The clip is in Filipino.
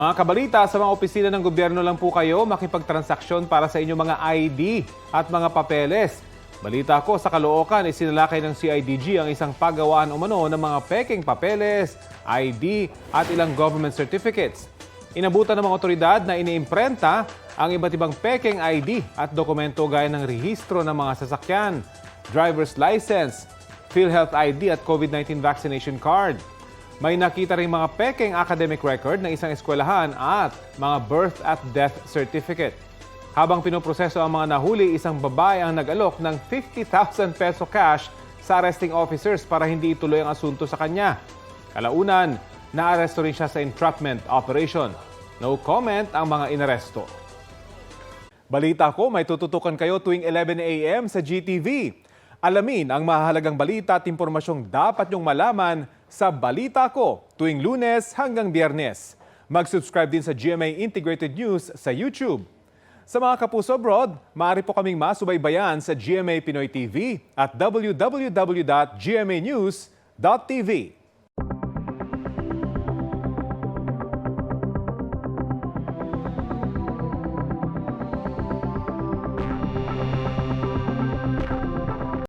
Mga kabalita, sa mga opisina ng gobyerno lang po kayo makipagtransaksyon para sa inyong mga ID at mga papeles. Balita ko, sa Caloocan, isinalakay ng CIDG ang isang paggawaan umano ng mga peking papeles, ID at ilang government certificates. Inabutan ng mga otoridad na iniimprenta ang iba't ibang peking ID at dokumento gaya ng rehistro ng mga sasakyan, driver's license, PhilHealth ID at COVID-19 vaccination card. May nakita ring mga peking academic record ng isang eskwelahan at mga birth at death certificate. Habang pinoproseso ang mga nahuli, isang babae ang nag-alok ng 50,000 peso cash sa arresting officers para hindi ituloy ang asunto sa kanya. Kalaunan, naaresto rin siya sa entrapment operation. No comment ang mga inaresto. Balita ko, may tututukan kayo tuwing 11 a.m. sa GTV. Alamin ang mahalagang balita at impormasyong dapat niyong malaman sa Balita Ko tuwing Lunes hanggang Biyernes. Mag-subscribe din sa GMA Integrated News sa YouTube. Sa mga kapuso abroad, maaari po kaming masubaybayan sa GMA Pinoy TV at www.gmanews.tv.